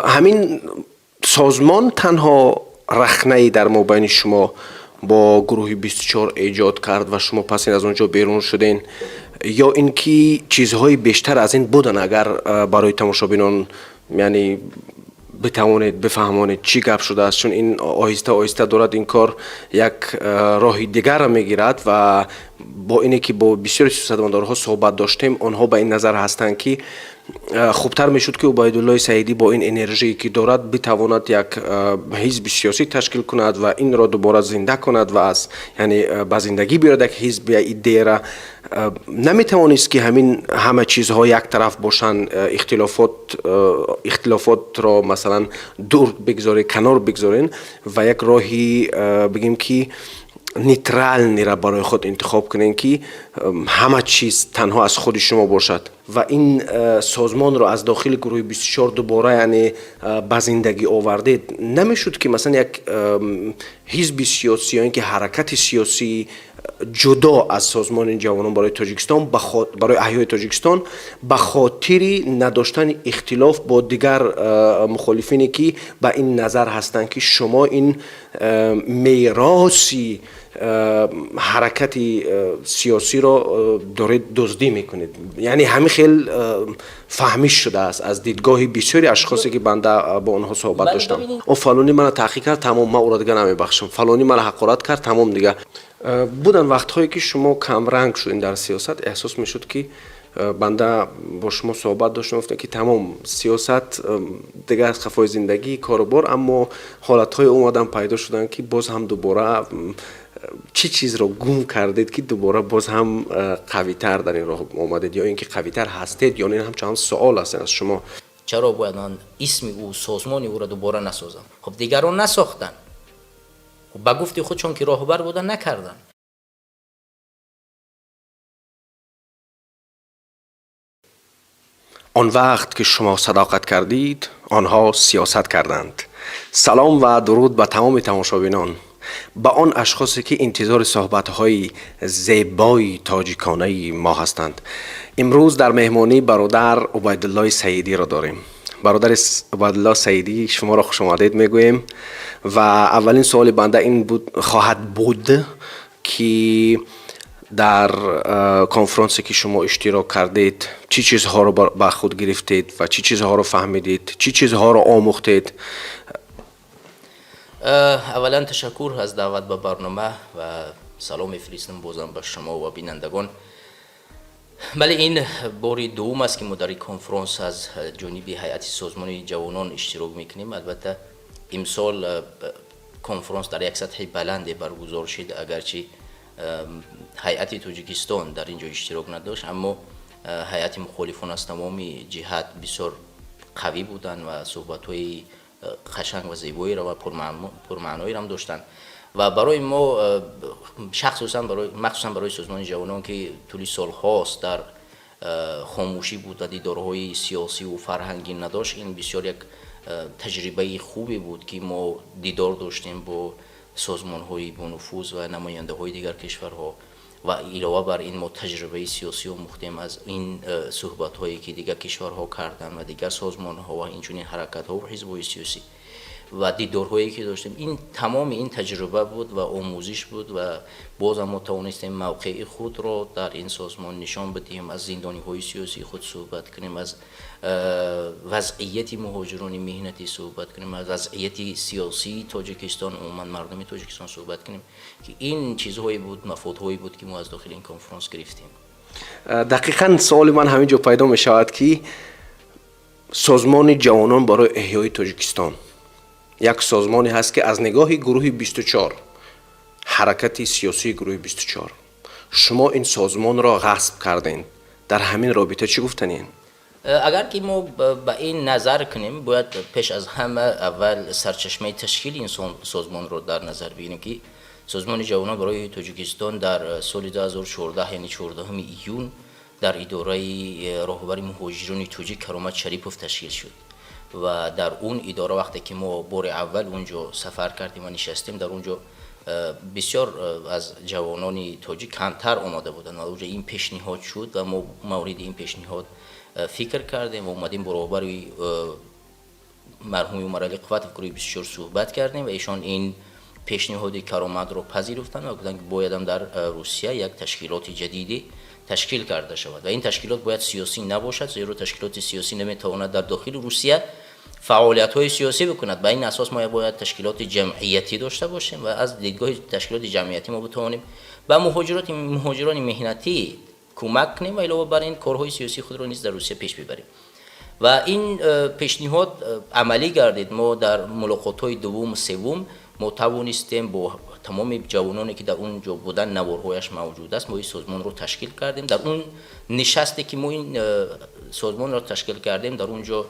همین سازمان تنها رخنه‌ای در مابین شما با گروه 24 ایجاد کرد و شما پس از اونجا بیرون شدین، یا اینکه چیزهای بیشتر از این بودن؟ اگر برای تماشابینان یعنی بتوانید بفهمانید چی گپ شده است، چون این آهسته آهسته دارد این کار یک راه دیگر را میگیرد و با اینه که با بسیاری سیاستمدارها صحبت داشتیم، آنها به این نظر هستند که خوبتر میشد که عبیدالله سعیدی با این انرژی که دارد بتواند یک حزب سیاسی تشکیل کند و این را دوباره زنده کند و از یعنی به زندگی بیارد یک حزب یا ایده را. نمیتوانست که همین همه چیزها یک طرف باشن، اختلافات را مثلا دور بگذارید، کنار بگذارین و یک راهی بگیم که نیترال نیره برای خود انتخاب کنین که همه چیز تنها از خود شما باشد و این سازمان رو از داخل گروه 24 دوباره یعنی به زندگی آوردید. نمیشد که مثلا یک حزب سیاسی یا اینکه حرکت سیاسی جدا از سازمان جوانان برای تاجیکستان برای احیای تاجیکستان به خاطر نداشتن اختلاف با دیگر مخالفینی که به این نظر هستند که شما این میراثی حرکت سیاسی را دارید دزدی میکنید؟ یعنی همین خیلی فهمیش شده است از دیدگاه بسیاری اشخاصی که بنده با آنها صحبت داشتم. او فلانی من تحقیق کرد، تمام، من او را دیگه نمیبخشم. فلانی من حقارت کرد، تمام دیگه. بودن وقتهایی که شما کم رنگ شدین در سیاست، احساس میشد که بنده با شما صحبت داشتم گفتم که تمام سیاست دیگه از خفای زندگی کاروبار، اما حالتهای اومدن پیدا شدن که باز هم دوباره چی چیز رو گم کردید که دوباره باز هم قوی تر در این راه اومدید، یا اینکه قوی تر هستید، یا این هم چند سوال هست از شما. چرا باید من اسم او سازمان او را دوباره نسازم؟ خب دیگران نساختن، خب با گفتی خود چون که راهبر بودن نکردن. آن وقت که شما صداقت کردید، آنها سیاست کردند. سلام و درود به تمام تماشابینان، به آن اشخاصی که انتظار صحبت‌های زیبای تاجیکانه ما هستند. امروز در مهمانی برادر عبیدالله سعیدی را داریم. برادر عبیدالله سعیدی، شما را خوش آمدید میگوییم و اولین سوال بنده این خواهد بود که در کنفرانسی که شما اشتراک کردید چی چیزها رو با خود گرفتید و چی چیزها رو فهمیدید، چی چیزها رو آموختید؟ اولا تشکر از دعوت به برنامه و سلام میفرستم بازم به شما و بینندگان. بله، این باری دوم است که ما در این کنفرانس از جانب هیئت سازمان جوانان اشتراک میکنیم. البته امسال کنفرانس در یک سطح بلند برگزار شد، اگرچه هیئت تاجیکستان در اینجا اشتراک نداشت، اما هیئت مخالفان از تمام جهات بسیار قوی بودند و صحبت‌های قشنگ و زیبایی را و پرمعنایی را هم داشتن و برای ما مخصوصا برای سازمان جوانان که طولی سال هاست در خاموشی بود و دیدارهای سیاسی و فرهنگی نداشت، این بسیار یک تجربه خوبی بود که ما دیدار داشتیم با سازمان‌های با نفوذ و نماینده‌های دیگر کشورها و علاوه بر این ما تجربه سیاسی و مختم از این صحبت‌هایی که دیگر کشورها کردن و دیگر سازمان‌ها و اینچنین حرکت‌ها و حزب‌های سیاسی و دیدارهایی که داشتیم، این تمام این تجربه بود و آموزش بود و باز هم ما توانستیم موقع خود را در این سازمان نشان بدهیم، از زندانی‌های سیاسی خود صحبت کنیم، از وضعیت مهاجران مهنتی صحبت کنیم، از وضعیت سیاسی تاجیکستان، عموما مردم تاجیکستان صحبت کنیم، که این چیزهایی بود، مفاهیمی بود که ما از داخل این کنفرانس گرفتیم. دقیقاً سوال من همینجا پیدا می شود که سازمان جوانان برای احیای تاجیکستان یک سازمانی هست که از نگاه گروه 24 حرکت سیاسی گروه 24 شما این سازمان را غصب کردین، در همین رابطه چی گفتنین؟ اگر که ما به این نظر کنیم، باید پیش از همه اول سرچشمه تشکیل این سازمان رو در نظر بگیریم که سازمان جوانان برای تاجیکستان در سال 2014 یعنی 14 ایون در اداره راهبر مهاجران تاجیک کرامت شریپوف تشکیل شد و در اون اداره وقتی که ما بار اول اونجا سفر کردیم و نشستیم، در اونجا بسیار از جوانان تاجیک کمتر آمده بودند و اونجا این پیشنهاد شد و ما مورد این پیشنهاد فکر کردیم و اومدیم برابر مرحوم عمر علی قوت و گروه 24 صحبت کردیم و ایشان این پیشنهاد کارآمد رو پذیرفتن و گفتن که باید هم در روسیه یک تشکیلات جدیدی تشکیل کرده شود و این تشکیلات باید سیاسی نباشد، زیرا تشکیلات سیاسی نمیتواند در داخل روسیه فعالیت‌های سیاسی بکند. به این اساس ما باید تشکیلات جمعیتی داشته باشیم و از دیدگاه تشکیلات جمعیتی ما بتوانیم به مهاجران مهنتی کمک کنیم و علاوه بر این کارهای سیاسی خود را نیز در روسیه پیش ببریم. و این پیشنهاد عملی گردید. ما در ملاقات‌های دوم و سوم ما توانستیم با تمام جوانانی که در اونجا بودن نوارهایش موجود است ما این سازمان رو تشکیل کردیم. در اون نشستی که ما این سازمان را تشکیل کردیم در اونجا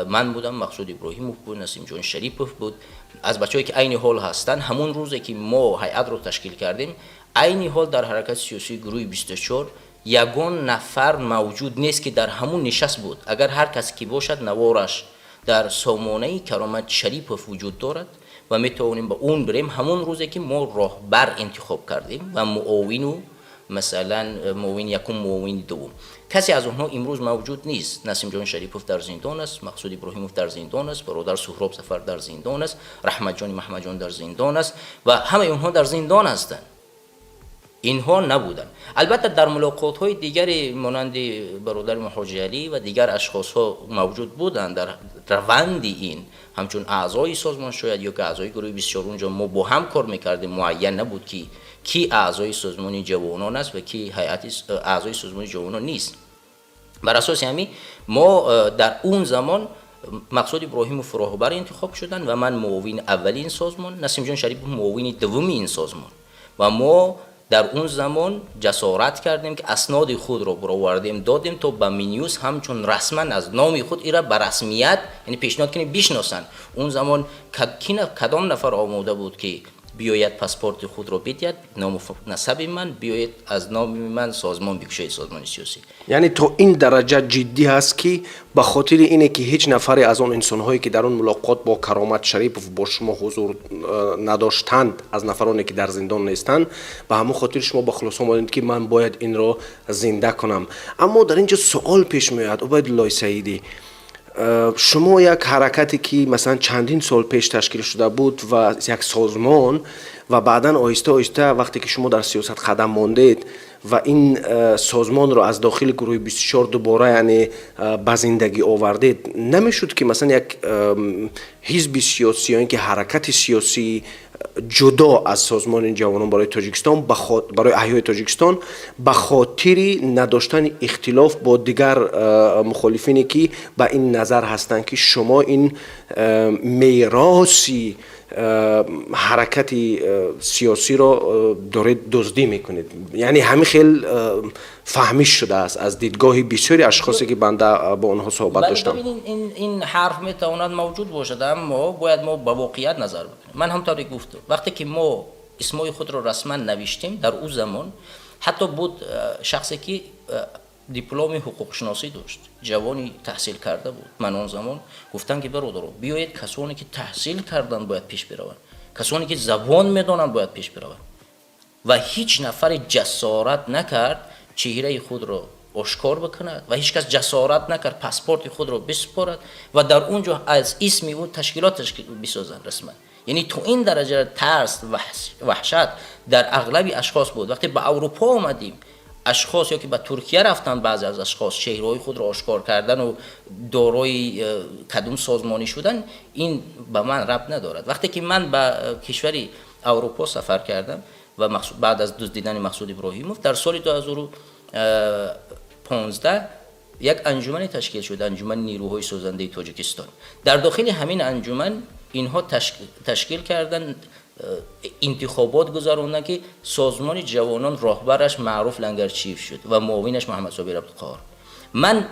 من بودم، مقصود ابراهیموف بود، نسیم جان شریپوف بود، از بچه‌ای که عین حال هستن. همون روزی که ما هیئت رو تشکیل کردیم عین حال در حرکت سیاسی گروه 24 یگان نفر موجود نیست که در همون نشست بود. اگر هر کس که باشد نوارش در سامانه کرامت شریپوف وجود دارد و میتوانیم به اون بریم. همون روزی که ما راهبر انتخاب کردیم و معاون و مثلا معاون یکم معاون دوم، کسی از اونها امروز موجود نیست. نسیم جان شریپوف در زندان است، مقصود ابراهیموف در زندان است، برادر سهراب ظفر در زندان است، رحمت جان محمد جان در زندان است و همه اونها در زندان هستند. اینها نبودن. البته در ملاقات های دیگری مانند برادر حاجی علی و دیگر اشخاص ها موجود بودند در روند این، همچون اعضای سازمان شاید یا که اعضای گروه 24 اونجا ما با هم کار میکردیم. معین نبود که کی اعضای سازمان جوانان است و کی هیئت اعضای سازمان جوانان نیست. بر اساس همین ما در اون زمان مقصود ابراهیموف راهبر انتخاب شدن و من معاون اولین سازمان، نسیم جان شریف معاون دوم این سازمان و ما در اون زمان جسارت کردیم که اسناد خود را برآوردیم دادیم تا به مینیوس همچون رسما از نام خود ایرا به رسمیت یعنی پیشنهاد کنیم بشناسن. اون زمان کدام نفر آماده بود که بیاید پاسپورت خود را بدهد، نام نسب من بیاید از نام من سازمان بکشه، سازمان سیاسی. یعنی تو این درجه جدی هست که به خاطر اینه که هیچ نفری از اون انسان‌هایی که در اون ملاقات با کرامت شریف با شما حضور نداشتند، از نفرانی که در زندان نیستند، به همون خاطر شما با خلاص آمدید که من باید این را زنده کنم. اما در اینجا سوال پیش میاد عبیدالله سعیدی، شما یک حرکتی که مثلا چندین سال پیش تشکیل شده بود و یک سازمان و بعدا آهسته آهسته وقتی که شما در سیاست قدم ماندید و این سازمان رو از داخل گروه 24 دوباره یعنی به زندگی آوردید، نمیشد که مثلا یک حزب سیاسی یا اینکه حرکت سیاسی جدا از سازمان جوانان برای تاجیکستان برای احیای تاجیکستان به خاطر نداشتن اختلاف با دیگر مخالفینی که به این نظر هستند که شما این میراثی حرکت سیاسی را دارید دزدی میکنید؟ یعنی همین خیلی فهمی شده است از دیدگاه بسیاری اشخاصی که بنده با آنها صحبت داشتم. این حرف میتواند موجود باشد اما باید ما با واقعیت نظر بکنیم. من همطوری گفتم وقتی که ما اسمای خود را رسما نوشتیم در اون زمان حتی بود شخصی که دیپلم حقوق شناسی داشت، جوانی تحصیل کرده بود. من اون زمان گفتن که برادران بیایید کسانی که تحصیل کردن باید پیش بروند، کسانی که زبان میدونن باید پیش بروند و هیچ نفر جسارت نکرد چهره خود را آشکار بکند و هیچ کس جسارت نکرد پاسپورت خود را بسپارد و در اونجا از اسم او تشکیلات بسازن رسما. یعنی تو این درجه ترس وحشت در اغلب اشخاص بود. وقتی به اروپا آمدیم اشخاص یا که به ترکیه رفتن، بعضی از اشخاص چهره‌های خود را آشکار کردن و دارای کدوم سازمانی شدن، این به من ربط ندارد. وقتی که من به کشوری اروپا سفر کردم و بعد از دزدیدن مقصود ابراهیموف در سال 2015 یک انجمن تشکیل شد، انجمن نیروهای سازنده تاجیکستان. در داخل همین انجمن اینها تشکیل کردن انتخابات گذراندن که سازمان جوانان راهبرش معروف لنگرچیف شد و معاونش محمد صابر عبدالقاهر. من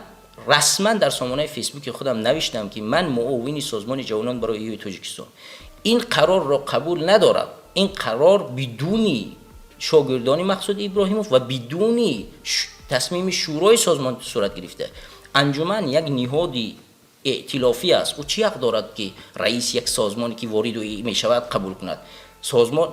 رسما در سامانه فیسبوک خودم نوشتم که من معاون سازمان جوانان برای احیای تاجیکستان این قرار را قبول ندارم. این قرار بدون شاگردان مقصود ابراهیموف و بدون تصمیم شورای سازمان صورت گرفته. انجمن یک نهادی ائتلافی است و چه حق دارد که رئیس یک سازمانی که وارد می شود قبول کند؟ سازمان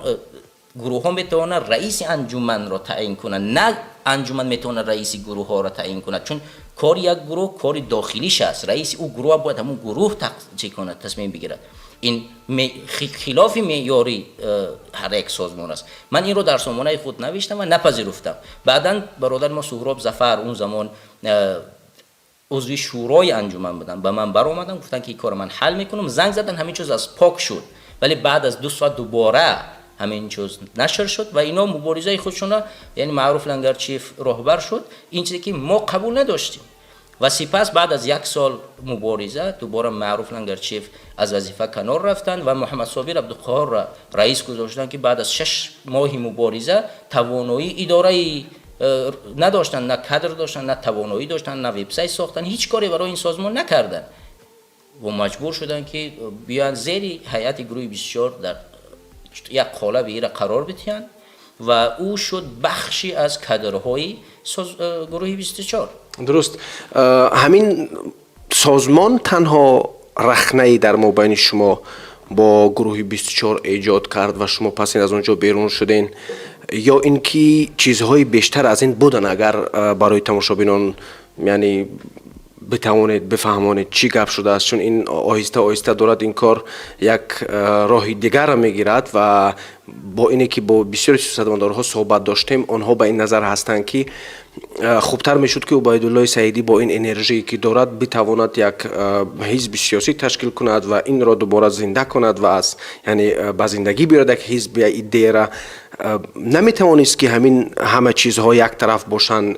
گروه ها میتونن رئیس انجمن را تعیین کنن، نه انجمن میتونه رئیس گروه ها را تعیین کنه، چون کار یک گروه کار داخلیش است. رئیس او گروه باید همون گروه چی کنه، تصمیم بگیرد. این خلاف معیاری هر یک سازمان است. من این رو در سامانه خود نوشتم و نپذیرفتم. بعداً برادر ما سهراب ظفر اون زمان عضو شورای انجمن بودن، به من برآمدن گفتن که این کار من حل میکنم، زنگ زدن، همین چیز از پاک شد. ولی بعد از 2 ساعت دوباره همین چیز نشر شد و اینا مبارزه خودشون را، یعنی معروف لنگرچیف راهبر شد. این چیزی که ما قبول نداشتیم و سپس بعد از 1 سال مبارزه دوباره معروف لنگرچیف از وظیفه کنار رفتن و محمد صابر عبدالقهار را رئیس گذاشتن که بعد از 6 ماه مبارزه توانایی اداره نداشتن، نه کادر داشتن، نه توانایی داشتن، نه وبسایت ساختن، هیچ کاری برای این سازمان نکردن و مجبور شدن که بیان زیر هیئت گروه 24 در یک قالب ایره قرار بدهند و او شد بخشی از کادرهای گروه 24. درست. همین سازمان تنها رخنه‌ای در مابین شما با گروه 24 ایجاد کرد و شما پس از اونجا بیرون شدین، یا اینکه چیزهای بیشتر از این بودن؟ اگر برای تماشابینان یعنی بتوانید بفهمانید چی گپ شده است، چون این آهسته آهسته دارد این کار یک راه دیگر را میگیرد و با اینه که با بسیاری سیاستمدارها صحبت داشتیم، آنها به این نظر هستند که خوبتر میشد که عبیدالله سعیدی با این انرژی که دارد بتواند یک حزب سیاسی تشکیل کند و این را دوباره زنده کند و از یعنی به زندگی بیارد یک حزب یا ایده را. نمیتوانست که همین همه چیزها یک طرف باشن،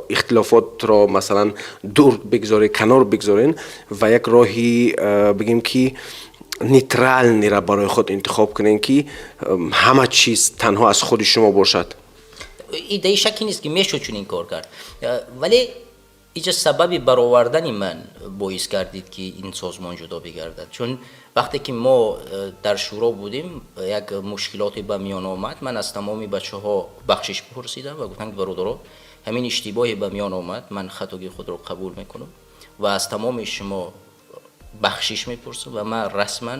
اختلافات را مثلا دور بگذارید، کنار بگذارین و یک راهی بگیم که نیترال نیره برای خود انتخاب کنین که همه چیز تنها از خود شما باشد. ایده شکی نیست که میشد چون این کار کرد، ولی اینجا سببی برآوردن من باعث کردید که این سازمان جدا بگردد. چون وقتی که ما در شورا بودیم یک مشکلاتی به میان آمد، من از تمامی بچه‌ها بخشش پرسیدم و گفتم که برادرها همین اشتباهی به میان آمد، من خطاگی خود را قبول میکنم و از تمام شما بخشش میپرسم و من رسما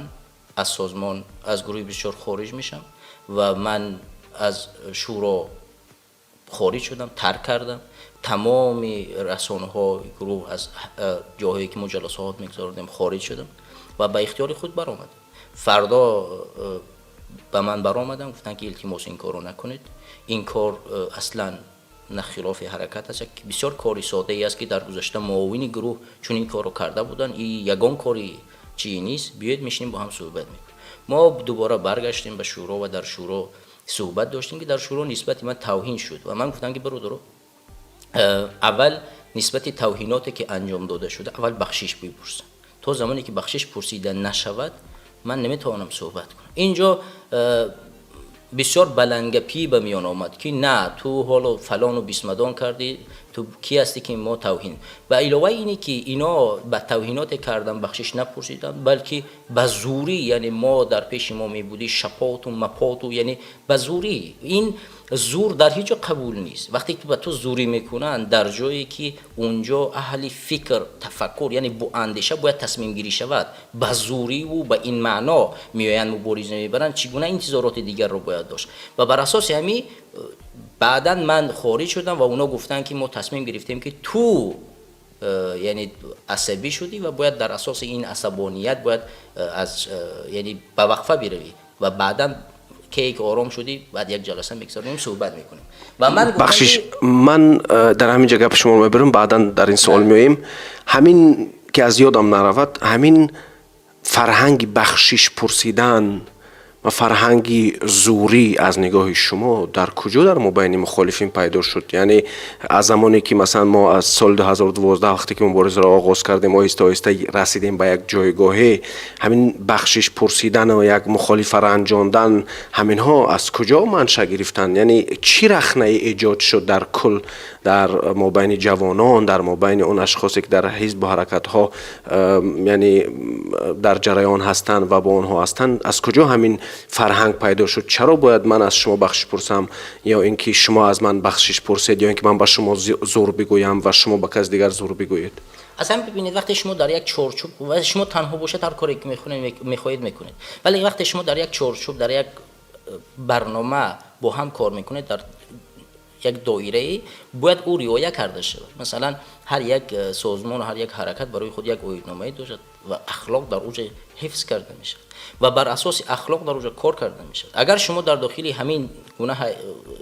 از سازمان از گروه 24 خارج میشم و من از شورا خارج شدم، ترک کردم. تمام رسانه ها گروه از جاهایی که مجلسات میگذاردیم خارج شدم و به اختیار خود برآمد. فردا به من برآمدن گفتن که التماس این کارو نکنید، این کار اصلا نه خلاف حرکت است، که بسیار کاری ساده ای است که در گذشته معاون گروه چون این کارو کرده بودن، این یگان کاری چیزی نیست، بیاید میشینیم با هم صحبت میکنیم. ما دوباره برگشتیم به شورا و در شورا صحبت داشتیم که در شورا نسبت من توهین شد و من گفتم که برادرها اول نسبت توهیناتی که انجام داده شده اول بخشش بپرسن، تا زمانی که بخشش پرسیده نشود من نمیتوانم صحبت کنم. اینجا بسیار بلندگپی به میان آمد که نه تو حالا فلان و بیسمدان کردی، تو کی هستی که ما توهین، و علاوه اینه که اینا به توهینات کردن بخشش نپرسیدن بلکه به زوری، یعنی ما در پیش ما می بودی شپات و مپات و یعنی به زوری. این زور در هیچ جا قبول نیست. وقتی که به تو زوری میکنن در جایی که اونجا اهل فکر تفکر یعنی با اندیشه باید تصمیم گیری شود، به زوری و به این معنا میآیند مبارزه میبرن، چگونه انتظارات دیگر رو باید داشت. و بر اساس همین بعدا من خارج شدم و اونا گفتن که ما تصمیم گرفتیم که تو یعنی عصبی شدی و باید در اساس این عصبانیت باید از یعنی به وقفه بروی و بعدا که آرام شدی بعد یک جلسه میگذاریم صحبت میکنیم. و من بخشش من در همین جگه به شما میبرم، بعدا در این سوال میایم. همین که از یادم نرود، همین فرهنگ بخشش پرسیدن و فرهنگی زوری از نگاه شما در کجا در مابین مخالفین پیدا شد؟ یعنی از زمانی که مثلا ما از سال 2012 وقتی که مبارزه را آغاز کردیم آهسته آهسته رسیدیم به یک جایگاهی، همین بخشش پرسیدن و یک مخالف را انجاندن، همین ها از کجا منشأ گرفتن؟ یعنی چی رخنه ایجاد شد در کل در مابین جوانان، در مابین اون اشخاصی که در حزب و حرکت ها یعنی در جریان هستند و با آنها هستند، از کجا همین فرهنگ پیدا شد؟ چرا باید من از شما بخشش پرسم یا اینکه شما از من بخشش پرسید یا اینکه من به شما زور بگویم و شما به کس دیگر زور بگویید؟ اصلا ببینید وقتی شما در یک چارچوب و شما تنها باشید هر کاری که میخواهید میکنید، ولی وقتی شما در یک چارچوب در یک برنامه با هم کار میکنه در یک دایره باید او رعایت کرده شود. مثلا هر یک سازمان و هر یک حرکت برای خود یک آیین‌نامه داشت و اخلاق در اوج حفظ کرده میشد و بر اساس اخلاق در اوج کار کرده میشد. اگر شما در داخل همین گونه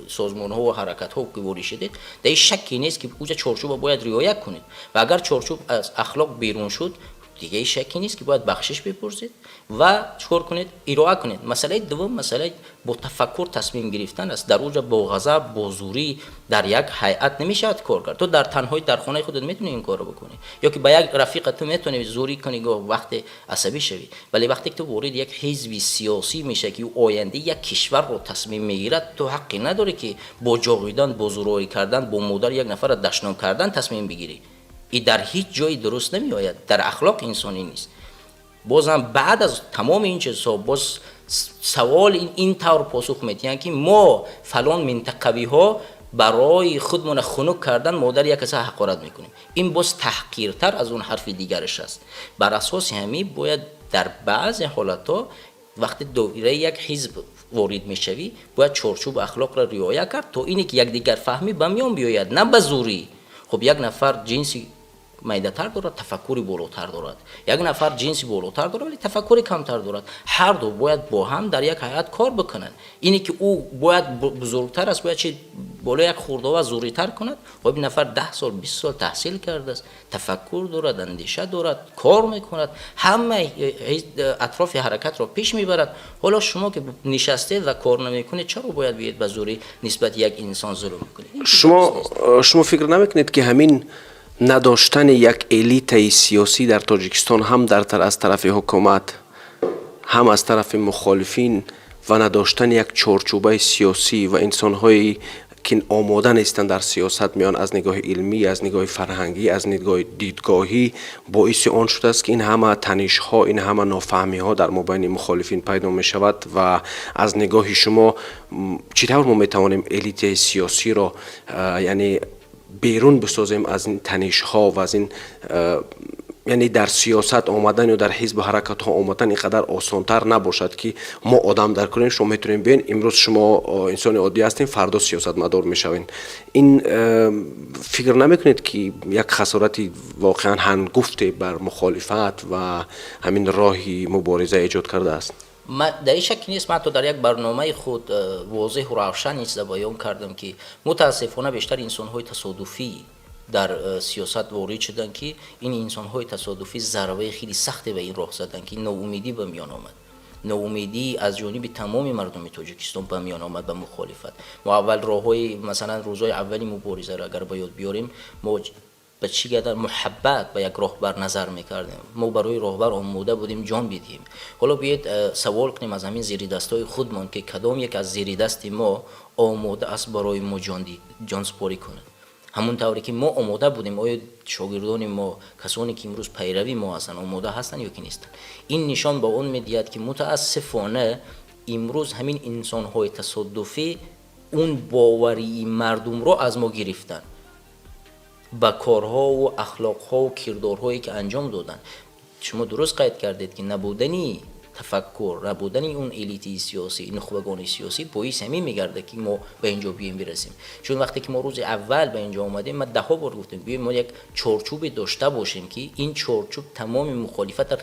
سازمان ها و حرکت ها گواری شدید، در این شکی نیست که اوج چارچوب باید رعایت کنید و اگر چارچوب از اخلاق بیرون شد دیگه شکی نیست که باید بخشش بپرسید و چکار کنید، ارائه کنید. مسئله دوم مسئله با تفکر تصمیم گرفتن است. در اوج با غضب با زوری در یک هیئت نمیشه کار کرد. تو در تنهایی در خانه خودت میتونی این کارو بکنی، یا که با یک رفیق تو میتونی زوری کنی و وقت عصبی شوی، ولی وقتی که تو وارد یک حزب سیاسی میشه که آینده یک کشور رو تصمیم میگیرد، تو حقی نداری که با جاغیدن با زورایی کردن با مادر یک نفر را دشنام کردن تصمیم بگیری. این در هیچ جای درست نمی آید، در اخلاق انسانی نیست. بازم بعد از تمام این چیزها باز سوال این طور پاسخ میدن که ما فلان منطقوی ها برای خودمون خنک کردن مادر یک کسی حقارت میکنیم. این باز تحقیرتر از اون حرف دیگرش است. بر اساس همین باید در بعض حالتها وقتی دایره یک حزب وارد میشوی باید چارچوب اخلاق را رعایت کرد تا اینی که یک دیگر فهمی به میان بیاید، نه به زوری. خب یک نفر جنسی میده‌تر دارد، تفکری بالاتر دارد، یک نفر جنسی بالاتر دارد ولی تفکری کمتر دارد. هر دو باید با هم در یک هیئت کار بکنند. اینی که او باید بزرگتر است، باید چه بالا یک خورده و زوری‌تر کند. خب این نفر 10 سال 20 سال تحصیل کرده است، تفکر دارد، اندیشه دارد، کار میکند، همه اطراف حرکت را پیش میبرد. حالا شما که نشستید و کار نمیکنید چرا باید بیاید به زوری نسبت یک انسان ظلم کنید؟ شما فکر نمیکنید که همین نداشتن یک الیت سیاسی در تاجیکستان هم از طرف حکومت هم از طرف مخالفین و نداشتن یک چارچوبه سیاسی و انسان‌هایی که آماده نیستند در سیاست میان از نگاه علمی، از نگاه فرهنگی، از نگاه دیدگاهی، باعث آن شده است که این همه تنش‌ها، این همه نافهمی‌ها در مابین مخالفین پیدا می شود؟ و از نگاه شما چطور ما میتوانیم الیت سیاسی را یعنی بیرون بسازیم از این تنش‌ها و از این یعنی در سیاست آمدن یا در حزب حرکت ها آمدن اینقدر آسانتر نباشد که ما آدم در کنیم شما میتونیم بین امروز شما انسان عادی هستین فردا سیاست مدار میشوین. این فکر نمیکنید که یک خسارتی واقعا هنگفته بر مخالفت و همین راهی مبارزه ایجاد کرده است؟ در این شک نیست. من تو در یک برنامه خود واضح و روشن نیز بیان کردم که متاسفانه بیشتر انسان‌های تصادفی در سیاست وارد شدن که این انسان‌های تصادفی ضربه خیلی سختی به این راه زدن که ناامیدی به میان آمد. ناامیدی از جانب تمام مردم تاجیکستان به میان آمد به مخالفت. ما اول راههای مثلا روزهای اولی مبارزه را اگر باید بیاریم ما به چی قدر محبت به یک راهبر نظر میکردیم. ما برای راهبر آماده بودیم جان بدیم. حالا بیاید سوال کنیم از همین زیر دستای خودمان که کدام یک از زیر دست ما آماده است برای ما جان سپاری کنه. همون طوری که ما آماده بودیم آیا شاگردان ما کسانی که امروز پیروی ما هستن آماده هستن یا که نیستن؟ این نشان به اون میدهد که متاسفانه امروز همین انسان‌های تصادفی اون باوری مردم رو از ما گرفتن با کارها و اخلاقها و کردارهایی که انجام دادن. شما درست قید کردید که نبودنی تفکر، نبودن اون الیتی سیاسی، نخبگان سیاسی باعث همین میگرده که ما به اینجا بیایم برسیم. چون وقتی که ما روز اول به اینجا اومدیم ما 10 بار گفتیم بیایم ما یک چارچوب داشته باشیم که این چارچوب تمام مخالفت را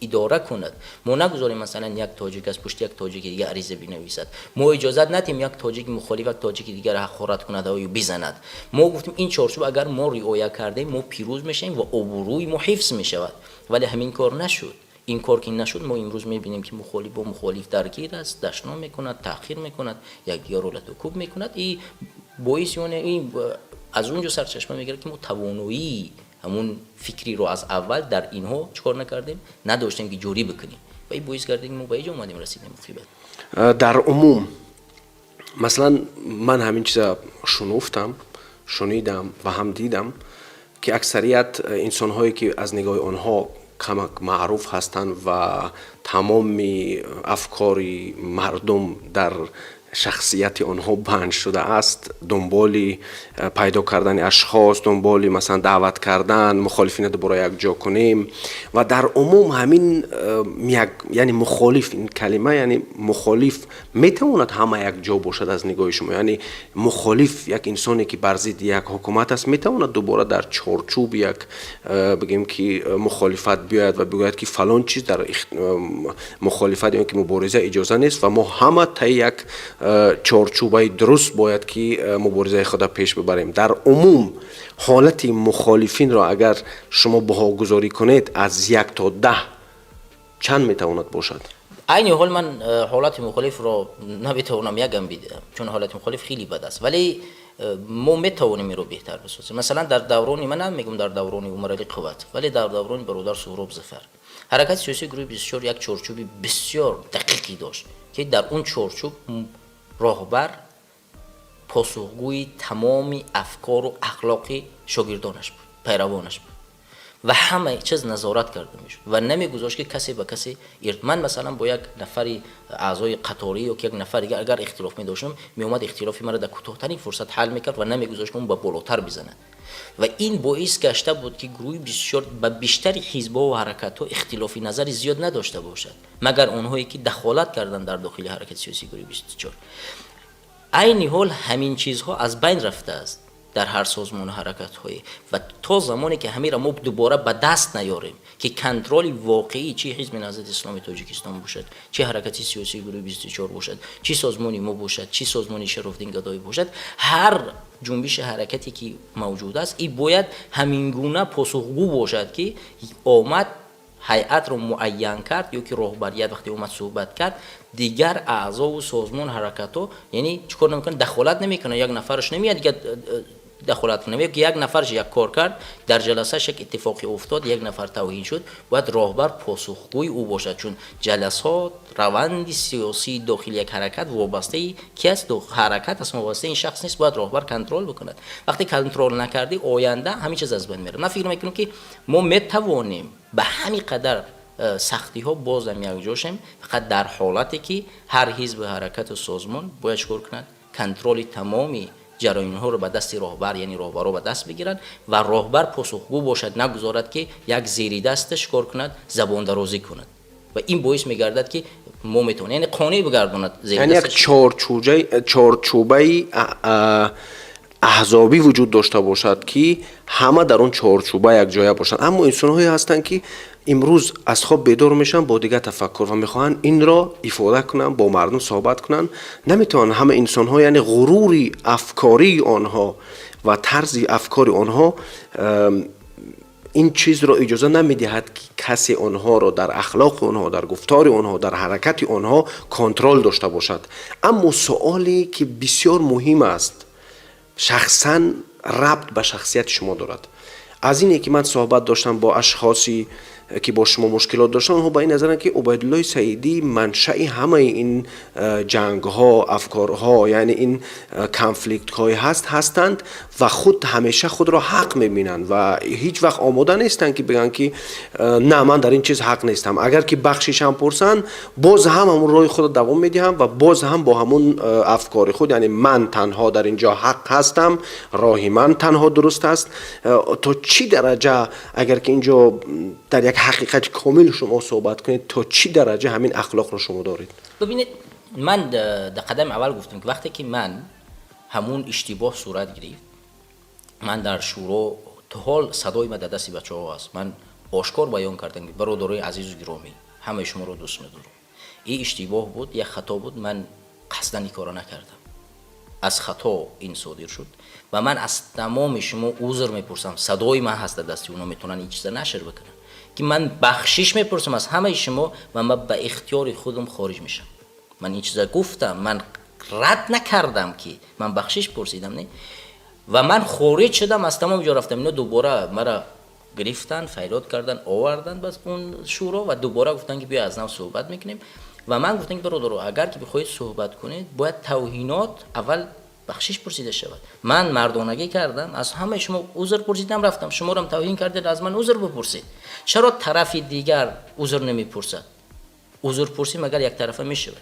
اداره کند. ما نگذاریم مثلا یک تاجیک از پشت یک تاجیک دیگه عریضه بنویسد. ما اجازه ندیم یک تاجیک مخالف تاجیک دیگه را حقارت کند و بزند. ما گفتیم این چارچوب اگر ما رعایت کردیم ما پیروز میشیم و آبروی ما حفظ میشود. ولی همین کار نشد. این کار که نشد ما امروز میبینیم که مخالف با مخالف درگیر است، دشنام میکند، تأخیر میکند، یک دیگر رو لطوکوب میکند. این باعث این از اونجا سرچشمه میگیره که ما توانایی همون فکری رو از اول در اینها چکار نکردیم، نداشتیم که جوری بکنیم و این باعث کرده که ما به اینجا اومدیم رسیدیم. مصیبت در عموم مثلا من همین چیزا شنیدم و هم دیدم که اکثریت انسان‌هایی که از نگاه آنها کمک معروف هستند و تمام افکار مردم در شخصیت آنها بند شده است، دنبال پیدا کردن اشخاص، دنبال مثلا دعوت کردن مخالفین رو برای یک جا کنیم و در عموم همین یعنی مخالف، این کلمه یعنی مخالف میتواند همه یک جا باشد از نگاه شما. یعنی مخالف یک انسانی که بر ضد یک حکومت است میتواند دوباره در چارچوب یک بگیم که مخالفت بیاید و بگوید که فلان چیز در مخالفت یا که مبارزه اجازه نیست و ما همه تا یک چارچوبه درست باید که مبارزه خود پیش ببریم. در عموم حالت مخالفین را اگر شما بها گذاری کنید از 1 تا 10 چند میتواند باشد؟ عین حال من حالت مخالف را نمیتونم یکم بدم چون حالت مخالف خیلی بد است، ولی ما میتوانیم این رو بهتر بسازیم. مثلا در دوران من نمیگم در دوران عمر علی قوت، ولی در دوران برادر سهراب ظفر حرکت سیاسی گروه 24 یک چارچوب بسیار دقیقی داشت که در اون چارچوب راهبر پاسخگوی تمام افکار و اخلاق شاگردانش بود، پیروانش بود و همه چیز نظارت کرده میشد و نمیگذاشت که کسی به کسی من مثلا با یک نفری اعضای قطاری یا یک نفر اگر اختلاف می داشتم می اومد اختلافی مرا در کوتاه‌ترین فرصت حل میکرد و نمیگذاشت که اون به بالاتر بزنه و این باعث گشته بود که گروه 24 به بیشتر حزب‌ها و حرکت‌ها اختلافی نظری زیاد نداشته باشد مگر اونهایی که دخالت کردن در داخل حرکت سیاسی گروه 24. عین حال همین چیزها از بین رفته است در هر سازمان و حرکت‌های و تا زمانی که همین را ما دوباره به دست نیاریم که کنترل واقعی چه حزب نهضت اسلامی تاجیکستان باشد، چه حرکت سیاسی گروه 24 باشد، چه سازمانی ما باشد، چه سازمانی شرف‌الدین گدایی باشد، هر جنبش حرکتی که موجود است این باید همین گونه پاسخگو باشد که آمد هیئت رو معین کرد یا که رهبریت وقتی اومد صحبت کرد دیگر اعضا و سازمان حرکت‌ها یعنی چیکار نمیکنه، دخالت نمیکنه، یک نفرش نمیاد دیگه دخالت کنه. یک نفرش یک کار کرد در جلسه یک اتفاقی افتاد، یک نفر توهین شد، باید راهبر پاسخگوی او باشد چون جلسات روند سیاسی داخل یک حرکت وابسته کی است؟ حرکت است، وابسته این شخص نیست. باید راهبر کنترل بکند. وقتی کنترل نکردی آینده همین چیز از بین میره. من فکر میکنم که ما میتوانیم به همین قدر سختی ها بازم یک جاشیم، فقط در حالتی که هر حزب حرکت و سازمان باید چیکار کند؟ کنترل تمامی جرایم ها رو به دست راهبر یعنی راهبرا به دست بگیرن و راهبر پاسخگو باشد، نگذارد که یک زیری دستش کار کند، زبان درازی کند و این باعث میگردد که ما میتونه یعنی قانع بگرداند زیری یعنی یک چارچوبه احزابی وجود داشته باشد که همه در اون چارچوبه یک جایه باشند. اما انسان‌هایی هستند که امروز از خواب بیدار میشن با دیگه تفکر و میخوان این را افاده کنن، با مردم صحبت کنن، نمیتونن. همه انسان‌ها یعنی غروری افکاری آنها و طرز افکار آنها این چیز را اجازه نمیدهد که کسی آنها را در اخلاق آنها، در گفتار آنها، در حرکت آنها کنترل داشته باشد. اما سوالی که بسیار مهم است شخصاً ربط به شخصیت شما دارد. از اینه که من صحبت داشتم با اشخاصی که با شما مشکلات داشتن، اونها با این نظرن که عبیدالله سعیدی منشأ همه این جنگ ها، افکارها یعنی این کانفلیکت های هستند و خود همیشه خود را حق میبینن و هیچ وقت آماده نیستن که بگن که نه من در این چیز حق نیستم. اگر که بخشش هم پرسن باز هم همون راه خود دوام میدهم و باز هم با همون افکار خود، یعنی من تنها در اینجا حق هستم، راهی من تنها درست است. تا چی درجه اگر که اینجا در یک حقیقت کامل شما صحبت کنید تا چی درجه همین اخلاق رو شما دارید؟ ببینید من در قدم اول گفتم که وقتی که من همون اشتباه صورت گرفت، من در شورا تا حال صدای من در دست بچه‌ها هست، من آشکار بیان کردم که برادرای عزیز و گرامی همه شما رو دوست می‌دارم، این اشتباه بود، یک خطا بود، من قصداً این کارو نکردم، از خطا این صادر شد و من از تمام شما عذر میپرسم. صدای من هست در دست اونا، میتونن این چیزا نشر بکنن که من بخشش میپرسم از همه شما و من به اختیار خودم خارج میشم. من این چیزا گفتم، من رد نکردم که من بخشش پرسیدم، نه، و من خارج شدم از تمام جا رفتم. اینا دوباره مرا گرفتن، فریاد کردن، آوردن بس اون شورا و دوباره گفتن که بیا از نو صحبت میکنیم و من گفتم که برادرو اگر که بخواید صحبت کنید باید توهینات اول بخشش پرسیده شود. من مردانگی کردم، از همه شما عذر پرسیدم، رفتم. شما رو هم توهین کردید، از من عذر بپرسید. چرا طرف دیگر عذر نمیپرسد؟ عذر پرسی مگر یک طرفه میشه؟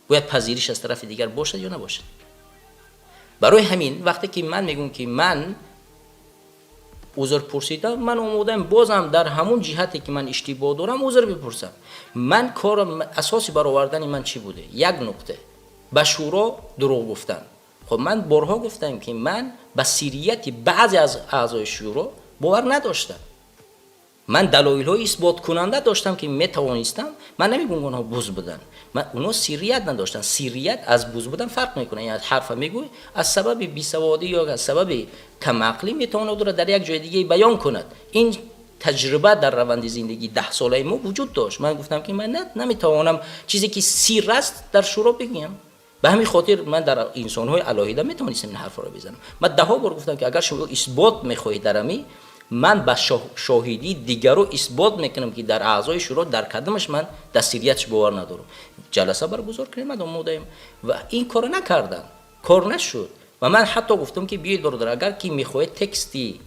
باید پذیرش از طرف دیگر باشد یا نباشد. برای همین وقتی که من میگم که من عذر پرسیدم، من اومدم بازم در همون جهتی که من اشتباه دارم عذر بپرسم. من کارم اساسی برآوردن من چی بوده؟ یک نقطه، به شورا دروغ گفتن. خب من بارها گفتم که من به سریت بعضی از اعضای شورا باور نداشتم. من دلایل‌های اثبات کننده داشتم که میتوانستم. من نمیگم اونها بوز بودن، من اونها سریت نداشتن. سریت از بوز بودن فرق میکنه. یعنی حرف میگوی از سبب بیسوادی یا از سبب کم عقلی میتونه او را در یک جای دیگه بیان کند. این تجربه در روند زندگی 10 ساله ما وجود داشت. من گفتم که من نمیتوانم چیزی که سیر است در شورا بگم. به همین خاطر من در انسان‌های علاهیده میتونستم این حرفا رو بزنم. من 10 بار گفتم که اگر شما اثبات میخواهید درمی، من با شاهدی دیگر رو اثبات میکنم که در اعضای شورا در قدمش من دستیریتش باور ندارم. جلسه برگزار کردیم آمدیم و این کارو نکردن، کار نشد. و من حتی گفتم که بیاید برادر، اگر کی میخواهید تکستی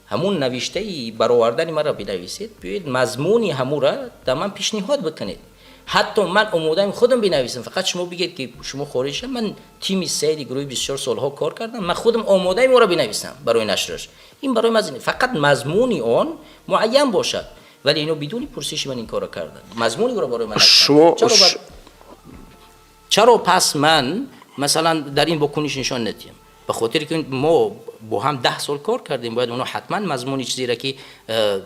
همون نوشته ای برآوردن مرا بنویسید، بیاید مضمونی همون را در من پیشنهاد بکنید. حتی من اومدم خودم بنویسم، فقط شما بگید که شما خارجی. من تیم سید گروه 24 سالها کار کردم، من خودم آماده اون را بنویسم برای نشرش. این برای من فقط مضمونی آن معین باشد، ولی اینو بدون پرسش من این کارو کردم. مضمونی رو برای من شما چرا پس من مثلا در این واکنش نشان ندیم؟ به خاطر که ما با هم 10 سال کار کردیم، باید اونا حتما مضمونی چیزی را که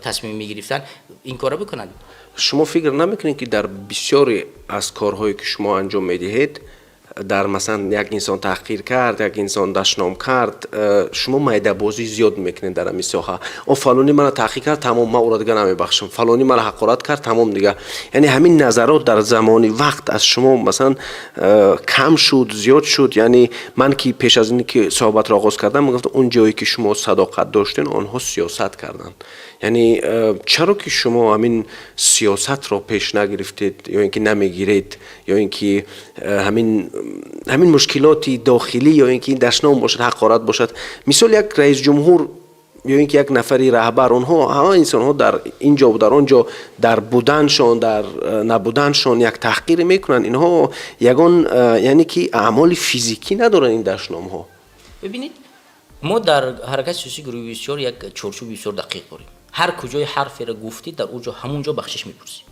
تصمیم میگرفتن این کارو بکنن. شما فکر نمیکنید که در بسیاری از کارهایی که شما انجام میدهید، در مثلا یک انسان تحقیر کرد، یک انسان دشنام کرد، شما میده بازی زیاد میکنید در این ساحه؟ او فلانی من تحقیر کرد، تمام من او را دیگه نمیبخشم. فلانی من حقارت کرد، تمام دیگه. یعنی همین نظرات در زمانی وقت از شما مثلا کم شد، زیاد شد. یعنی من که پیش از این که صحبت را آغاز کردم میگفتم اون جایی که شما صداقت داشتین آنها سیاست کردن. یعنی چرا که شما همین سیاست را پیش نگرفتید یا اینکه نمیگیرید، یا اینکه همین مشکلاتی داخلی یا اینکه دشنام باشد، حقارت باشد، مثال یک رئیس جمهور یا اینکه یک نفری رهبر، اونها انسان ها در اینجا و در آنجا در بودنشان در نبودنشان یک تحقیر میکنن. اینها یگان یعنی که اعمال فیزیکی ندارن این دشنام ها. ببینید ما در حرکت سیاسی گروه 24 یک چارچوب بسیار دقیق داریم. هر کجای حرفی را گفتید در اونجا همونجا بخشش میپرسیم.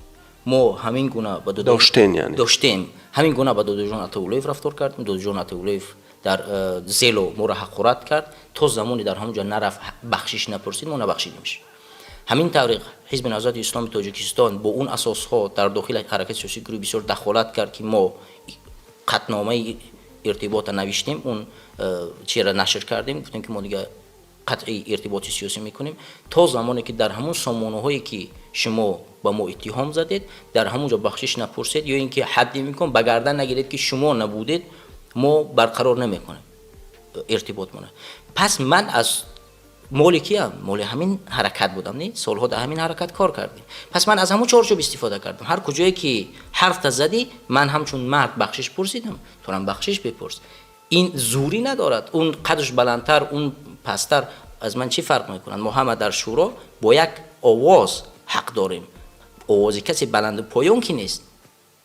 ما همین گونه با داشتیم همین گونه با دادو جان عطاولویف رفتار کردیم. دادو جان عطاولویف در زیلو ما را حقارت کرد، تا زمانی در همونجا نرفت بخشش نپرسید ما نبخشیده میشه. همین طریق حزب نهضت اسلامی تاجیکستان با اون اساس ها در داخل حرکت سیاسی گروه 24 دخالت کرد که ما قطعنامه ارتباط نوشتیم، اون چی را نشر کردیم، گفتیم که ما دیگه قطعی ارتباط سیاسی میکنیم تا زمانی که در همون سامانه هایی که شما با ما اتهام زدید در همونجا بخشش نپرسید یا اینکه حدی میکن بگردن نگیرید که شما نبودید، ما برقرار نمیکنیم ارتباط مونه. پس من از مال همین حرکت بودم، نه سالها در همین حرکت کار کردیم. پس من از همون چارچوب استفاده کردم. هر کجایی که حرف زدی من همچون مرد بخشش پرسیدم، تو هم بخشش بپرس. این زوری ندارد، اون قدش بلندتر اون پستر از من چی فرق میکنن؟ ما همه در شورا با یک آواز حق داریم. آواز کسی بلند پایان کی نیست.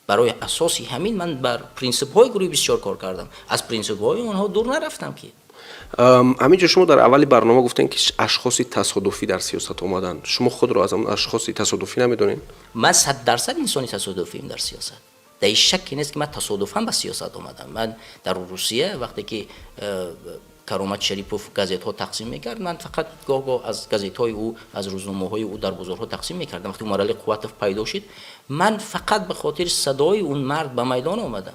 برای اساسی همین من بر پرینسیپ های گروه 24 کار کردم، از پرینسیپ های اونها دور نرفتم. که همینجا شما در اولی برنامه گفتین که اشخاصی تصادفی در سیاست اومدن. شما خود رو از اون اشخاصی تصادفی نمیدونین؟ من 100% انسانی تصادفیم در سیاست. در این شکی نیست که من تصادفاً به سیاست اومدم. من در روسیه وقتی که کرامت شریپوف گازیت ها تقسیم میکرد، من فقط گاه از گازیت های او، از روزنامه های او در بازارها تقسیم میکردم. وقتی مرحله قوت پیدا شد من فقط به خاطر صدای اون مرد به میدان آمدم.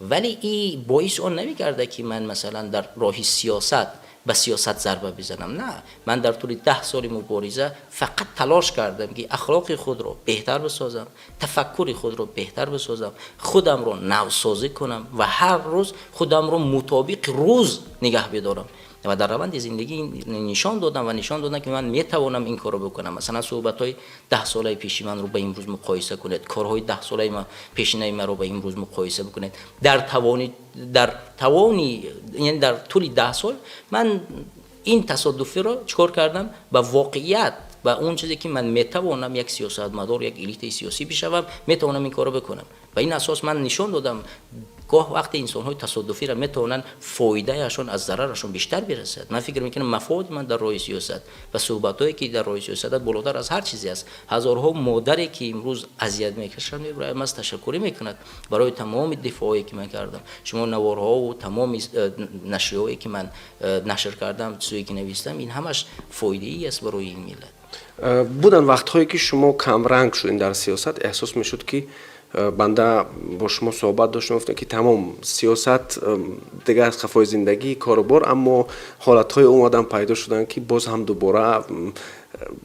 ولی این باعث اون نمیکرده که من مثلا در راه سیاست به سیاست ضربه بزنم. نه، من در طول 10 سال مبارزه فقط تلاش کردم که اخلاق خود رو بهتر بسازم، تفکر خود رو بهتر بسازم، خودم رو نوسازی کنم و هر روز خودم رو مطابق روز نگه بدارم. و در روند زندگی نشان دادم که من میتوانم این کارو بکنم. مثلا صحبت‌های 10 ساله پیشی من رو به امروز مقایسه کنید، کارهای 10 ساله من پیشینه من رو به امروز مقایسه بکنید. در توانی یعنی در طول 10 سال من این تصادفی رو چکار کردم با واقعیت و اون چیزی که من میتوانم یک سیاستمدار، یک الیت سیاسی بشوم، میتوانم این کارو بکنم. و این اساس من نشان دادم گاه وقت انسان های تصادفی را میتونن فایده هاشون از ضررشون بیشتر برسد. من فکر میکنم مفاد من در راه سیاست و صحبت هایی که در راه سیاست بالاتر از هر چیزی است. هزارها مادری که امروز اذیت میکشند برای من تشکر میکند برای تمام دفاعی که من کردم. شما نوارها و تمام نشریهایی که من نشر کردم، چیزی که نوشتم، این همش فایده ای است برای این ملت. بودن وقتهایی که شما کم رنگ شدین در سیاست، احساس میشد که بنده با شما صحبت داشتم گفتم که تمام سیاست دیگه از خفای زندگی کاروبار، اما حالتهای اومدن پیدا شدن که باز هم دوباره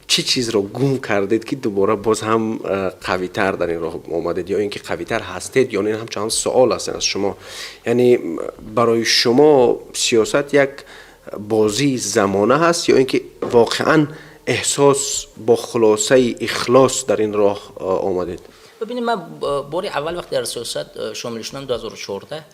چی چیز رو گم کردید که دوباره باز هم قوی تر در این راه اومدید، یا اینکه قوی تر هستید، یا این هم چند سوال هستن از شما. یعنی برای شما سیاست یک بازی زمانه هست، یا اینکه واقعا احساس با خلاصه اخلاص در این راه آمدید؟ ببینید، من بار اول وقت در سیاست شامل شدم 2014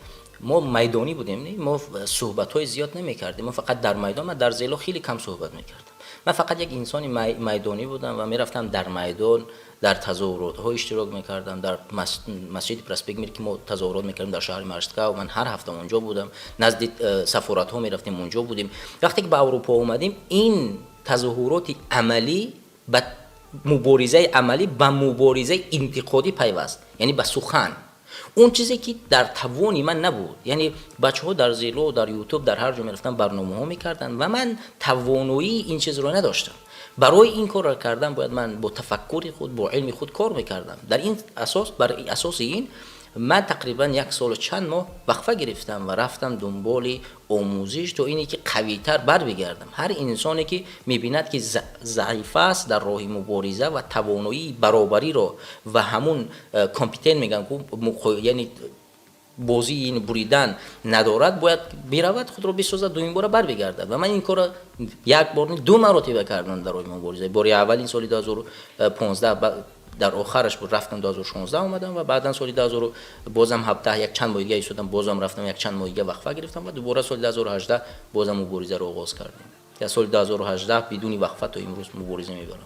ما میدانی بودیم، نه ما صحبت های زیاد نمی کردیم، ما فقط در میدان. من در زیلو خیلی کم صحبت می کردم. من فقط یک انسان میدانی بودم و می رفتم در میدان در تظاهرات ها اشتراک می کردم. در مسجد پرسپگمیر که ما تظاهرات می کردیم در شهر مشتکا و من هر هفته اونجا بودم، نزد سفارت ها می رفتیم اونجا بودیم. وقتی که به اروپا اومدیم این تظاهرات عملی به مبارزه عملی به مبارزه انتقادی پیوست، یعنی به سخن. اون چیزی که در توانی من نبود، یعنی بچه‌ها در زیلو در یوتیوب در هر جا میرفتن برنامه‌ها میکردن و من توانایی این چیز رو نداشتم. برای این کار را کردم باید من با تفکر خود با علم خود کار میکردم. در این اساس، بر اساس این من تقریبا 1 سال و چند ماه وقفه گرفتم و رفتم دنبال آموزش تا اینی که قوی‌تر بر بگردم. هر انسانی که میبیند که ضعیف است در راه مبارزه و توانایی برابری رو و همون کامپیتن میگن یعنی بازی این بریدن ندارد، باید برود خود رو بسازد، دومین بار بر بگردد. و من این کار یک بار نه 2 مرتبه کردم در راه مبارزه. بار اول این سال 2015 در آخرش بود، رفتم 2016 اومدم و بعدا سال 2000 بازم هفته یک چند ماه دیگه ایستادم، بازم رفتم یک چند ماه دیگه وقفه گرفتم و دوباره سال 2018 بازم مبارزه رو آغاز کردیم. در سال 2018 بدون وقفه تا امروز مبارزه میبرم.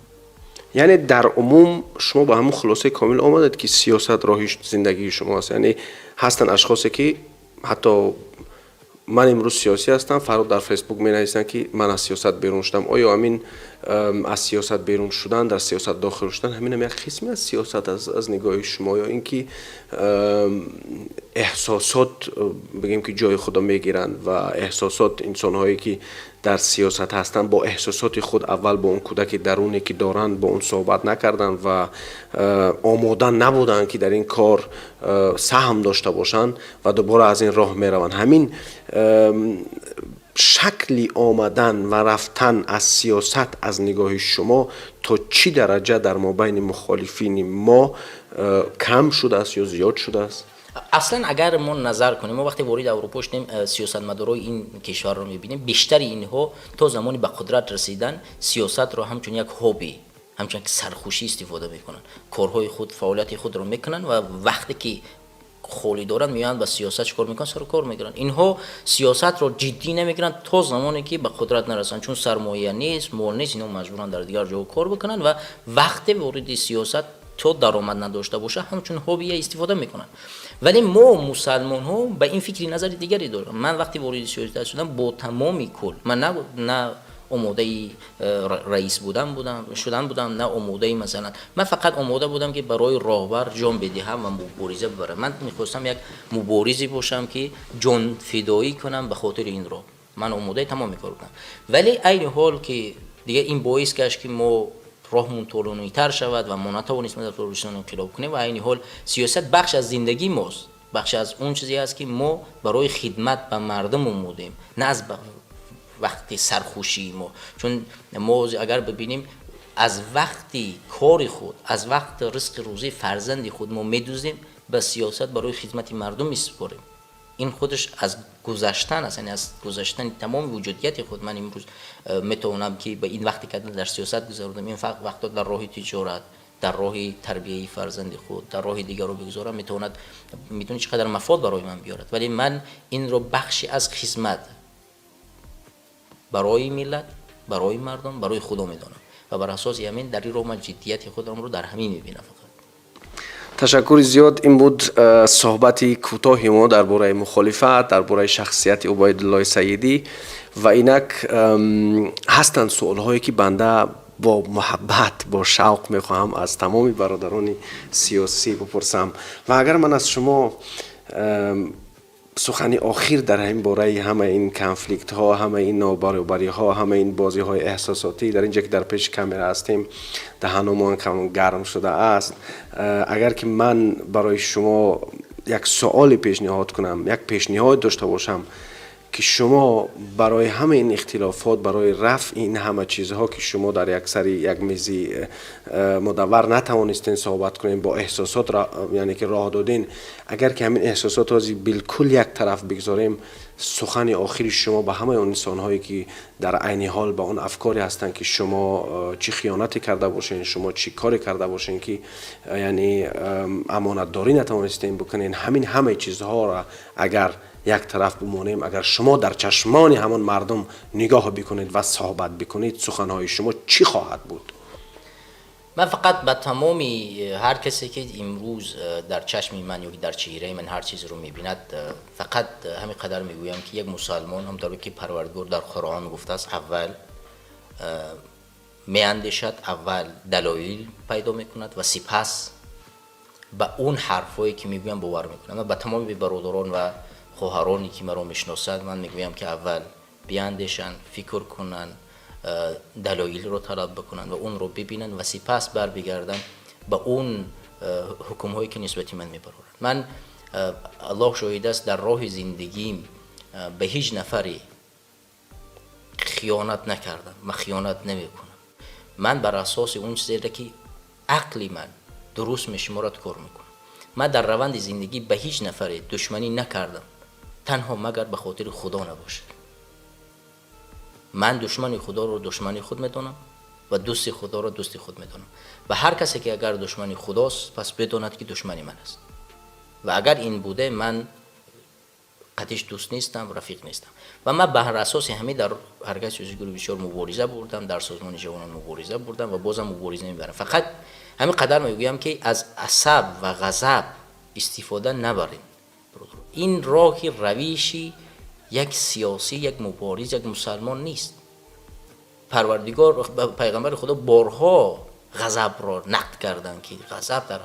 یعنی در عموم شما با همون خلاصه کامل آمدید که سیاست راهی زندگی شما است. یعنی هستن اشخاصی که حتی من امروز سیاسی هستم، فردا در فیسبوک می نویسن که من از سیاست بیرون شدم. آیا همین از سیاست بیرون شدن، در سیاست داخل شدن، همین هم یک قسمی از سیاست از نگاه شما، یا اینکه احساسات بگیم که جای خود میگیرن و احساسات انسان هایی که در سیاست هستن با احساسات خود اول با اون کودک درونی که دارن با اون صحبت نکردن و آماده نبودن که در این کار سهم داشته باشن و دوباره از این راه میرون. همین شکلی آمدن و رفتن از سیاست از نگاه شما تا چی درجه در مابین مخالفین ما کم شده است یا زیاد شده است؟ اصلا اگر ما نظر کنیم، ما وقتی وارد اروپا شدیم سیاستمدارای این کشور رو میبینیم، بیشتر اینها تا زمانی به قدرت رسیدن سیاست رو همچون یک هابی، همچون یک سرخوشی استفاده میکنن. کارهای خود، فعالیت خود رو میکنن و وقتی که خالی دارن میان با سیاست چیکار میکنن؟ سر کار میگیرن. اینها سیاست رو جدی نمیگیرن تا زمانی که به قدرت نرسن، چون سرمایه نیست، مال نیست، اینا مجبورن در دیگر جا کار بکنن و وقتی وارد سیاست تو درآمد نداشته باشه همچون هابی استفاده میکنن. ولی ما مسلمان ها به این فکری نظر دیگری دارم. من وقتی وارد سیاست شدم با تمامی کل، من نه آماده رئیس بودم نه آماده مثلا، من فقط آماده بودم که برای راهبر جان بدهم و مبارزه ببرم. من میخواستم یک مبارزی باشم که جان فدایی کنم به خاطر این راه. من آماده تمام کار بودم. ولی این حال که دیگه این باعث کش که ما راهمون طولانی تر شود و ما نتوانیم در پروژه‌مون انقلاب کنیم. و این حال سیاست بخش از زندگی ماست، بخش از اون چیزی است که ما برای خدمت به مردم اومدیم، نه از وقتی سرخوشی ما. چون ما اگر ببینیم از وقتی کار خود، از وقت رزق روزی فرزند خود ما میدوزیم، به سیاست برای خدمت مردم میسپاریم. این خودش از گذشتن است، یعنی از گذشتن تمام وجودیت خود. من امروز میتونم که به این وقتی که در سیاست گذروندم، این وقتا در راه تجارت، در راه تربیه فرزند خود، در راه دیگر رو بگذارم، میتونه چقدر مفاد برای من بیارد. ولی من این رو بخشی از خدمت برای ملت، برای مردم، برای خدا میدانم و بر اساس همین در این راه من جدیت خودم رو در همین میبینم. فقط تشکر زیاد. این بود صحبت کوتاه ما درباره مخالفت، درباره شخصیت عبیدالله سیدی و اینک هستند سوال هایی که بنده با محبت با شوق میخواهم از تمامی برادران سیاسی بپرسم و اگر من از شما سخنی آخر در این باره همه این کنفلیکت ها، همه این نابرابری ها، همه این بازی های احساساتی در اینجا که در پیش کامera هستیم دهانمان کم گرم شده است، اگر که من برای شما یک سوال پیشنهاد کنم، یک پیشنهاد داشته باشم که شما برای همه این اختلافات، برای رفع این همه چیزها که شما در یک سری یک میزی مدور نتوانستین صحبت کنین، با احساسات یعنی که راه دادین، اگر که همین احساسات را بالکل یک طرف بگذاریم، سخن آخری شما به همه اون انسان‌هایی که در عین حال با اون افکاری هستند که شما چی خیانتی کرده باشین، شما چی کاری کرده باشین که یعنی امانت داری نتوانستین بکنین، همین همه چیزها را اگر یک طرف بمانیم، اگر شما در چشمان همان مردم نگاه بکنید و صحبت بکنید، سخنهای شما چی خواهد بود؟ من فقط به تمامی هر کسی که امروز در چشم من یا در چهره من هر چیز رو میبیند فقط همین قدر میگویم که یک مسلمان همونطور که پروردگار در قرآن گفته است اول میاندیشد، اول دلایل پیدا میکند و سپس به اون حرفایی که میگویم باور میکنم. من به تمامی برادران و خواهرانی که مرا میشناسند من میگویم که اول بیاندیشن، فکر کنن، دلایل رو طلب بکنن و اون رو ببینن و سپس بر بگردن به اون حکم هایی که نسبت من میبرند. من الله شاهد است در راه زندگیم به هیچ نفری خیانت نکردم، من خیانت نمی کنم. من بر اساس اون چیزی که عقل من درست میشمارد کار میکنم. من در روند زندگی به هیچ نفری دشمنی نکردم تنها مگر به خاطر خدا نباشد. من دشمن خدا رو دشمن خود میدونم و دوست خدا رو دوست خود میدونم و هر کسی که اگر دشمن خداست پس بداند که دشمن من است و اگر این بوده من قطعش دوست نیستم، رفیق نیستم. و من به هر اساس همین در حرکت سیاسی گروه بسیار مبارزه بردم، در سازمان جوانان مبارزه بردم و بازم مبارزه میبرم. فقط همین قدر میگویم که از عصب و غضب استفاده نبرید. این راهی روشی یک سیاسی، یک مبارز، یک مسلمان نیست. پروردگار پیغمبر خدا بارها غضب را نقد کردند که غضب در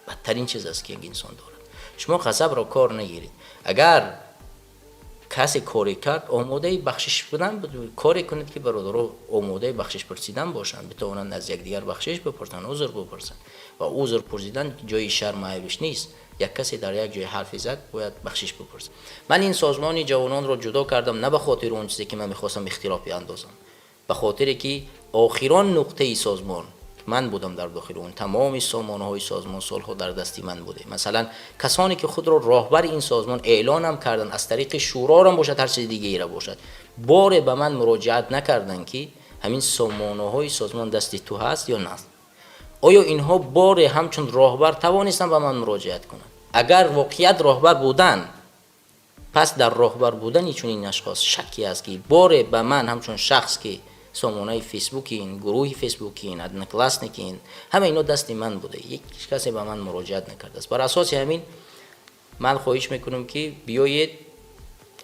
بدترین چیز است که یک انسان دارد. شما غضب را کار نگیرید. اگر کسی کاری کرد آماده بخشش بدن، کاری کنید که برادرها آماده بخشش پرسیدن باشند، بتوانند از یک دیگر بخشش بپرسن، عذر بپرسن و عذر پرسیدن جای شرم عیبش نیست. یک کسی در یک جای حرفی زد باید بخشش بپرسه. من این سازمان جوانان را جدا کردم نه به خاطر اون چیزی که من میخواستم اختلافی اندازم، به خاطر که آخران نقطه سازمان من بودم در داخل اون. تمام سامانه‌های سازمان سالها در دستی من بوده. مثلا کسانی که خود را راهبر این سازمان اعلانم کردن، از طریق شورا هم باشد هر چیز دیگه ای را باشد، بار به من مراجعت نکردن که همین سامانه‌های سازمان دستی تو هست یا نه. آیا اینها بار همچون راهبر توانستن به من مراجعت کنند؟ اگر واقعیت راهبر بودن پس در راهبر بودن چون این اشخاص شکی است که بار به من همچون شخص که سامانه فیسبوکین، گروه فیسبوکین، ادن کلاسنیکین، همه اینا دست من بوده، یک کسی به من مراجعت نکرده است. بر اساس همین من خواهش میکنم که بیایید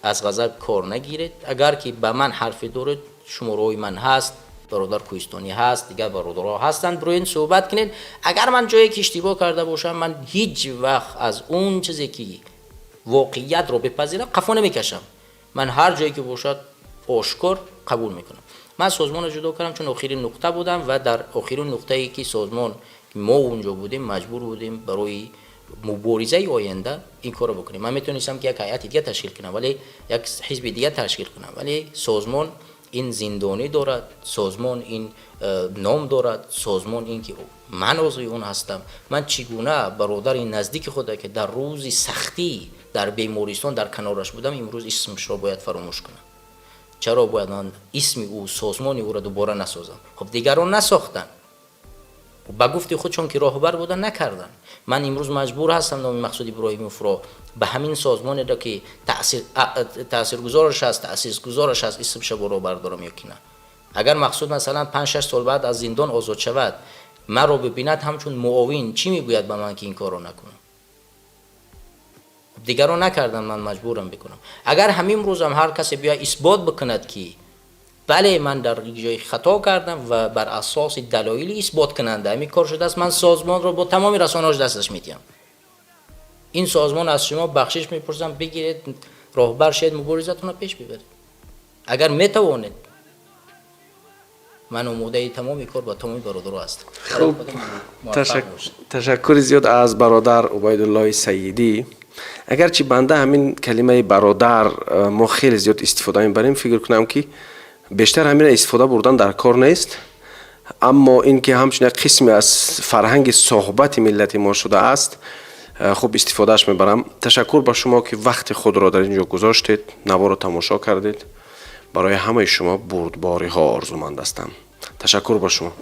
از غضب کار نگیرید. اگر که به من حرفی دارید، شماره من هست، برادر کوهستانی هست، دیگر برادرها هستند، برو این صحبت کنید. اگر من جایی که اشتباه کرده باشم، من هیچ وقت از اون چیزی که واقعیت رو بپذیرم قفا نمیکشم. من هر جایی که باشد آشکار قبول میکنم. من سازمان رو جدا کردم چون آخرین نقطه بودم و در آخرین نقطه‌ای که سازمان ما اونجا بودیم مجبور بودیم برای مبارزه آینده این کارو بکنیم. من میتونستم که یک هیئت دیگه تشکیل کنم، ولی یک حزب دیگه تشکیل کنم، ولی سازمان این زندانی دارد، سازمان این نام دارد، سازمان این که من عضو اون هستم. من چگونه برادر نزدیک خود که در روز سختی در بیمارستان در کنارش بودم امروز اسمش را باید فراموش کنم؟ چرا باید من اسم او، سازمان او را دوباره نسازم؟ خب دیگران نساختن، با گفت خود چون که راهبر بودن نکردن. من امروز مجبور هستم نام مقصود ابراهیموف را به همین سازمان را که تاثیرگذارش هست، تأسیسگذارش هست، اسمش رو بردارم یا که نه. اگر مقصود مثلا 5-6 سال بعد از زندان آزاد شود، من رو ببیند همچون معاون چی میگوید به من که این کار رو نکنم؟ دیگر رو نکردم، من مجبورم بکنم. اگر همین روز هم هر کسی بیا اثبات بکند که بله من در یک جای خطا کردم و بر اساس دلایل اثبات کننده همین کار شده است، من سازمان رو با تمام رسانه‌اش دستش میدم. این سازمان از شما بخشش میپرسم بگیرید راهبر شید مبارزتون رو پیش ببرید. اگر میتوانید من آماده تمام کار با تمام برادرها هستم. خوب، تشکر زیاد از برادر عبیدالله سیدی. اگرچه بنده همین کلمه برادر ما خیلی زیاد استفاده میبریم، فکر کنم که بیشتر همین استفاده بردن در کار نیست، اما این که همچنین قسمی از فرهنگ صحبت ملت ما شده است، خوب استفادهش میبرم. تشکر با شما که وقت خود را در اینجا گذاشتید، نوا را تماشا کردید. برای همه شما بردباری ها آرزومند هستم. تشکر با شما.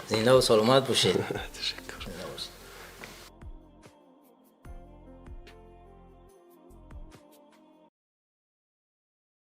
زنده و سلامت باشید.